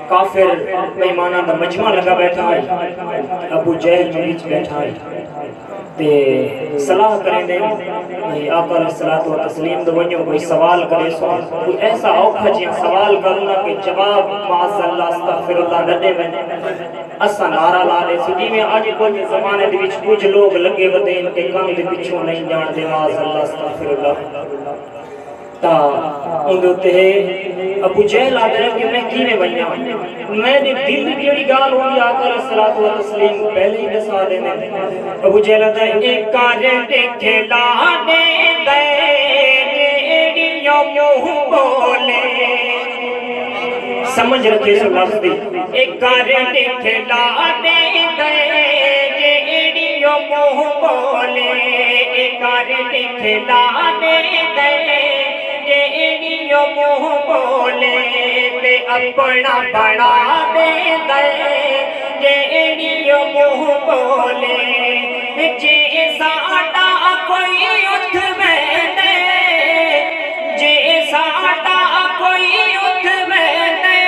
کافر بیمانہ دا مجمع لگا بیٹھا ہے، ابو جہل میں بیچ بیٹھا ہے تے صلاح کریں دیں آقا علیہ الصلوۃ والتسلیم دو ونجو کوئی سوال کرے سو کوئی ایسا اوکھا جیاں سوال کرنا کہ جواب معاذ اللہ استغفر اللہ نہ دے میں اسا نعرہ لا لے سدی میں آج کوئی زمانے دے وچ کچھ لوگ لگے ودے ان کے کام دے پیچھے نہیں جان دے معاذ اللہ استغفر اللہ تا اندھتے ہیں ابو جہل آدھے ہیں کہ میں کینے بنیا میں نے دل جڑی گال ہوئی آقا علیہ الصلوۃ والتسلیم پہلے ہی دسا دینے ابو جہل آدھے ہیں ایک کارے کھلانے دے جیڑیوں منہ بولے سمجھ رکھے سو لفظ دی ایک کارے کھلانے دے جیڑیوں منہ بولے ایک کارے کھلانے دے جیڑیوں منہ بولے تے اپنا بڑا دے دے جیڑیوں منہ بولے جے ساڈا کوئی اٹھ بیٹھے جے ساڈا کوئی اٹھ بیٹھے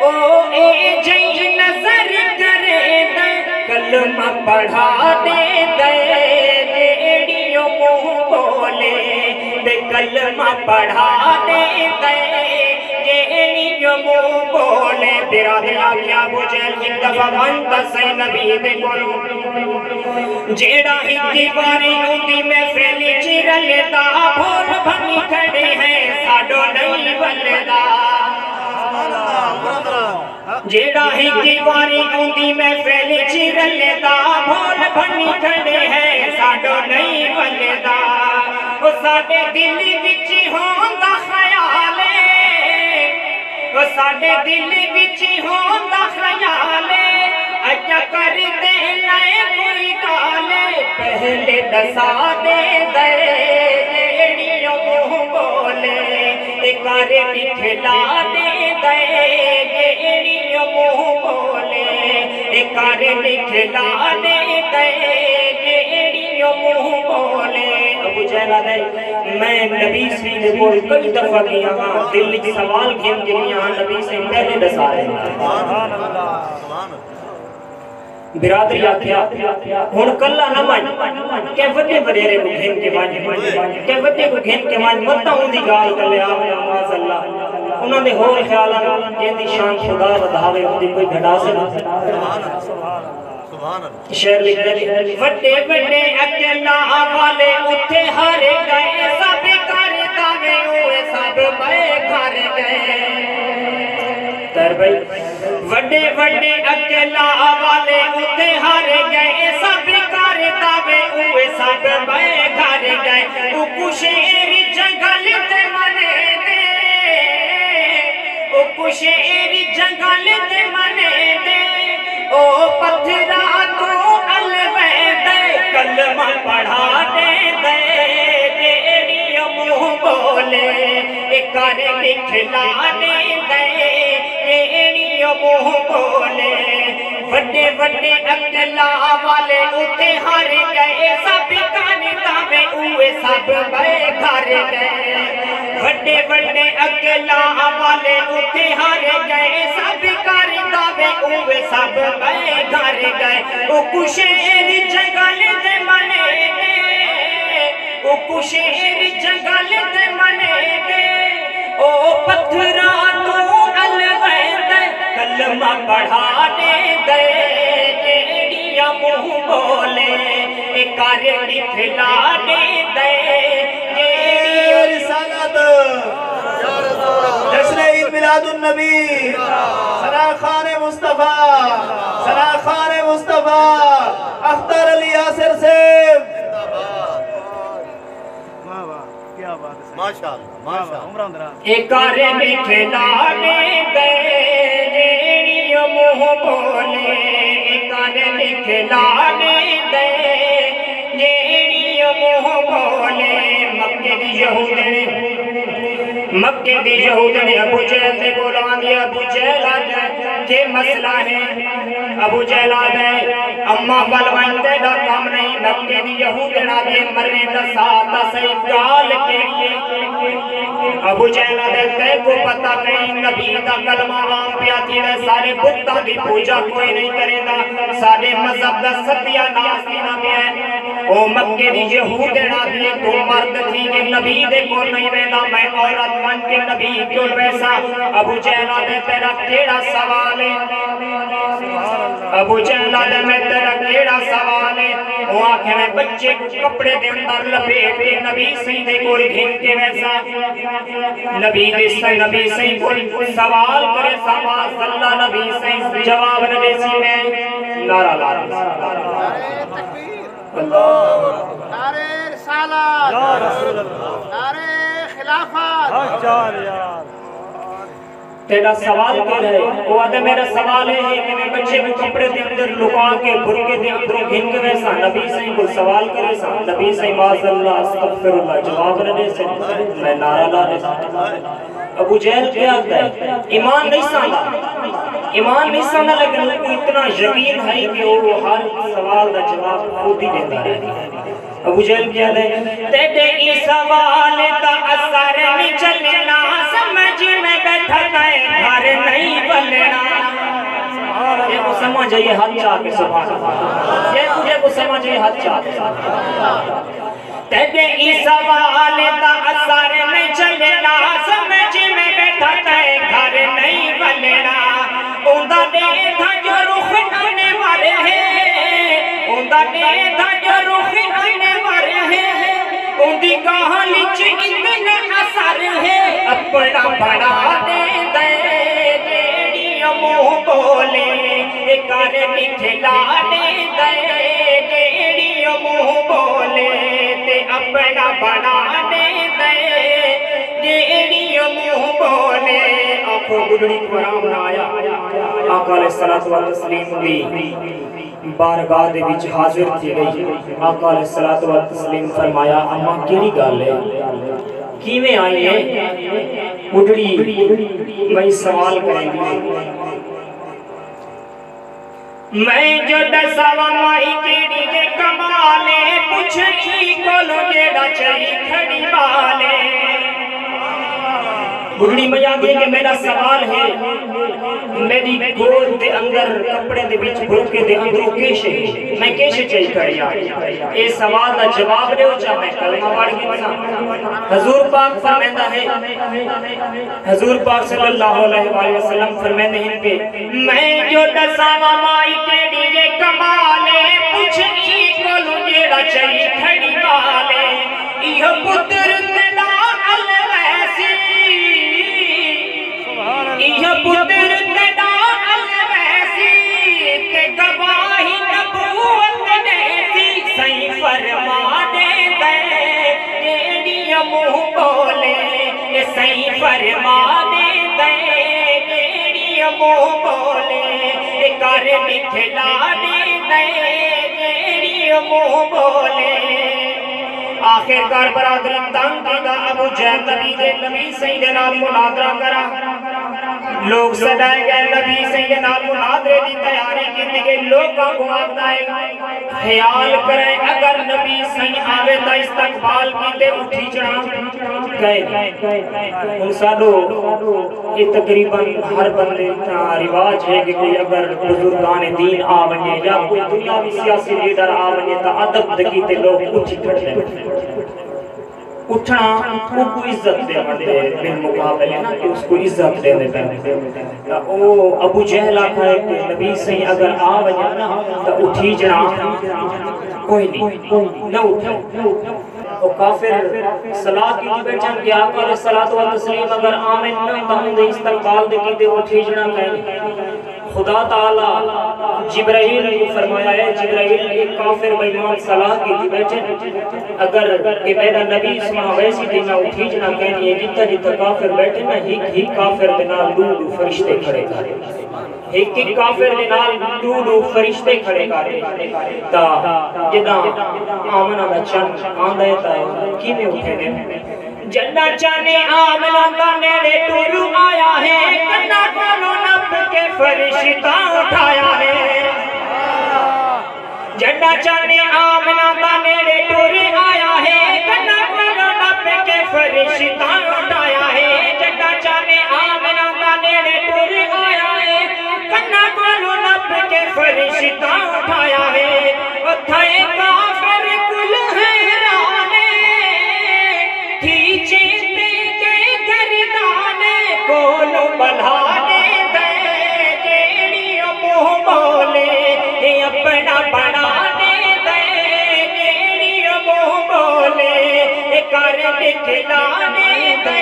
او اے جی نظر کرے دے کلمہ پڑھا دے دے جیڑیوں منہ بولے دے کلمہ پڑھا دے دے جیڑیوں منہ بولے برادرہ کیا ابو جہل ایک دفعہ وانتا سے نبی دے بولو جیڑا ایک دیواری ہوندی میں فیلی چیرلے دا بھول بھنی کھڑے ہیں ساڑو نہیں بلدا جیڑا ایک دیواری ہوندی میں فیلی چیرلے دا بھول بھنی کھڑے ہیں ساڑو نہیں بلدا وہ ساڑے دل وچی ہوندہ خیالے وہ ساڑے دل وچی ہوندہ خیالے اچھا کر دے لائے کوئی گالے پہلے دسا دے دے جیڑیوں منہ بولے کارے کھلا دے دے جیڑیوں منہ بولے کارے کھلا دے دے جیڑیوں منہ بولے ابو جہل آدھے میں نبی سے بول کئی دفعہ کیا ہاں دل کی سوال گھن کے لیا ہاں نبی سے پہلے دسا رہے برادری آکھیا ہون کلا نہ مائن کہ وڈے وڈیرے کو گھن کے مائن کہ وڈے کو گھن کے مائن مطا ہوں دی گال کلے آوے آماز اللہ انہوں نے ہور خیالا جن دی شان خدا ودھاوے ہوں دی کوئی گھڑا سے شہر لکھ دے وڈے وڈے اکلا والے اتھے ہارے گئے سب کر داوے ہوئے سب بے کر گئے تر بھائی وڈے وڈے اکلا والے اتھے ہارے گئے سب کر داوے ہوئے سب بے کر گئے او کشیر جنگل تے منے دے او کشیر جنگل تے منے دے او پتھرہ تو علوے دے کلمہ پڑھا دے دے جیڑیوں منہ بولے کارے کھلا دے دے جیڑیوں منہ بولے وڈے وڈے اکلا والے اتھے ہار گئے سب کانے داوے اوے سب بے گھر گئے وڈے وڈے اکلا والے اتھے ہار گئے سب کانے داوے اوے سب بے گھر گئے او کشیر جنگل دے منے دے او کشیر جنگل دے منے دے او پتھرہ تو علوے دے کلمہ پڑھا دے دے جیڑیاں منہ بولے کارے کھلا دے دے جیڑیاں رسالت جشن عید میلاد النبی ثنا خان مصطفیٰ ثنا خان مصطفیٰ اختر علی یاسر سے کارے کھلا دے دے جیڑیاں منہ بولے کارے کھلا دے دے جیڑیاں منہ بولے مکے دی یہود نے ابو جہل نے بولا دیا ابو جہل آدھے کہ مسئلہ ہے ابو جہل آدھے اما بلوائندے دا کام نہیں مکے دی یہود نے آدھے مرنے دا ساتھ سیب گال کے لیے ابو جہل آدھے تے کو پتہ کہیں نبی دا کلمہ عام پیاتی نے سارے ساڈے بتاں دی پوجا کوئی نہیں کرے گا ساڈے مذہب دا ستیا ناس نہ پیا او مکے دی یہود نبی تو مرد تھی کہ نبی دے کو نہیں رہنا میں عورت بن کے نبی کیوں ویسا ابو جہل دے تیرا کیڑا سوال ہے ابو جہل دے میں تیرا کیڑا سوال ہے وہ آنکھیں میں بچے کو کپڑے دے اندر لپیٹ کے نبی صحیح دے کو گھن کے ویسا نبی صحیح کو سوال کرے سواز اللہ نبی صحیح جواب نہ دے سی میں نعرہ لا نعرے رسالت نعرے خلافت تیرا سوال کر رہے وہ آدھے میرا سوال ہے کہ میں بچے کو کپڑے دے اندر لکا کے برکے دے اندروں گھن کے ویسا نبی صحیح کو سوال کرے سا نبی صحیح معاذ اللہ استغفر اللہ جواب نہ دے سے میں نعرہ لا دے سا ابو جہل کیا آتا ہے ایمان نہیں سانا لیکن ان کو اتنا یقین ہے کہ وہ ہر سوال دا جواب خود ہی دیتا ہے ابو جہل کیا ہے تیرے ای سوال دا اثر نہیں چلنا سمجھ میں بیٹھا ہے گھر نہیں بلنا یہ کو سمجھ جائیے ہاتھ چاہ کے سبحان اللہ یہ کو سمجھ جائیے ہاتھ چاہ کے تیرے ای سوال دا اثر نہیں چلنا سمجھ میں بیٹھا ہے گھر نہیں بلنا اندہ دیکھا جو رخ آنے والے ہیں اندہ دیکھا جو رخ آنے والے ہیں اندھی کہانی چ اتنا اثر ہے اپنا بڑا دے دے جیڑی منہ بولے کر نکھلا دے دے جیڑی منہ بولے تے اپنا بڑا دے دے جیڑی منہ بولے آنکھوں گڈڑی قرآن نہ آیا آقا علیہ الصلوۃ والتسلیم دی بارگاہ دے وچ حاضر تھی گئی آقا علیہ الصلوۃ والتسلیم فرمایا اما کیڑی گل ہے کیویں آئی ہے گڈڑی میں سوال کریں گی میں جو دساوا مائی کیڑی دے کمالے پوچھئی کولو جیڑا چئی کھڑی والے گڈڑی میں آگے کہ میرا سوال ہے میری گود دے اندر کپڑے دے بیچ برکے دے اندروں کیشے میں کیشے چاہی کھڑیا اے سوال دا جواب دے ہو چاہ میں کلمہ پڑھ گیا حضور پاک فرمیندہ ہے حضور پاک صلی اللہ علیہ وسلم فرمیندہ ہیں کہ میں جو دساوا مائی تیری یہ کمالے پوچھئی کولو جیڑا چاہی کھڑی والے یہ پتر تیرا الویسی یہ پتر تیرا الویسی کہ گواہی نبوت دیسی صحیح فرما دے دے جیڑی منہ بولے صحیح فرما دے دے جیڑی منہ بولے کر نکھلا دے دے جیڑی منہ بولے آخر کار برادری تنگ دا ابو جہل نبی صحیح دے نال مناظرہ کرا لوگ سدائے گئے نبی صحیح نال مناظرے دی تیاری کی کہ لوگوں کو آتا ہے خیال کریں اگر نبی صحیح آوے تا استقبال کی تے اٹھی چڑھا گئے ان سالوں یہ تقریباً ہر بندے تا رواج ہے کہ کوئی اگر بزرگان دین آونے یا کوئی دنیاوی سیاسی لیڈر آونے تا ادب دکی تے لوگ اٹھی کھڑ دیں اٹھنا وہ کو عزت دے مردے بالمقابلے نا کہ اس کو عزت دے دے او ابو جہل آکھا ہے کہ نبی صحیح اگر آ وجانا تا اٹھی جنا کوئی نہیں نہ اٹھا وہ کافر صلاح کی بیٹھن کہ آقا علیہ الصلوۃ والتسلیم اگر آمن نہ تا ہوں دے استقبال دے کی دے اٹھی جنا کہیں خدا تعالی جبرائیل کو فرمایا ہے جبرائیل ایک کافر بیمان صلاح کی تھی بیٹھے اگر کہ میرا نبی سنا ویسی تھی میں اٹھی جنا کہنی ہے جتا جتا کافر بیٹھے نا ہی کافر دنال دو فرشتے کھڑے کرے ایک کافر دنال دو فرشتے کھڑے کرے تا جدا آمنہ دا چند آندہ تا کی میں اٹھے دے جنہ چانے آمنہ دا نیڑے ٹورو آیا ہے کنہ کولو نب کے فرشتہ اٹھایا ہے جنہ چانے آمنہ دا نیڑے ٹورو آیا ہے کنہ کولو نب کے فرشتہ اٹھایا ہے جنہ چانے آمنہ دا نیڑے ٹورو آیا ہے فرشتہ اٹھایا ہے اتھائے کافر کل حیرانے کھیچے تے گئے گردانے کولو بلھانے دے جیڑی موہ بولے اپنا بڑھانے دے جیڑی موہ بولے کر دکھلانے دے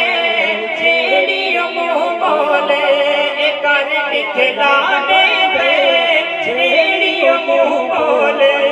جیڑی موہ بولے کر دکھلانے دے جیڑی موہ بولے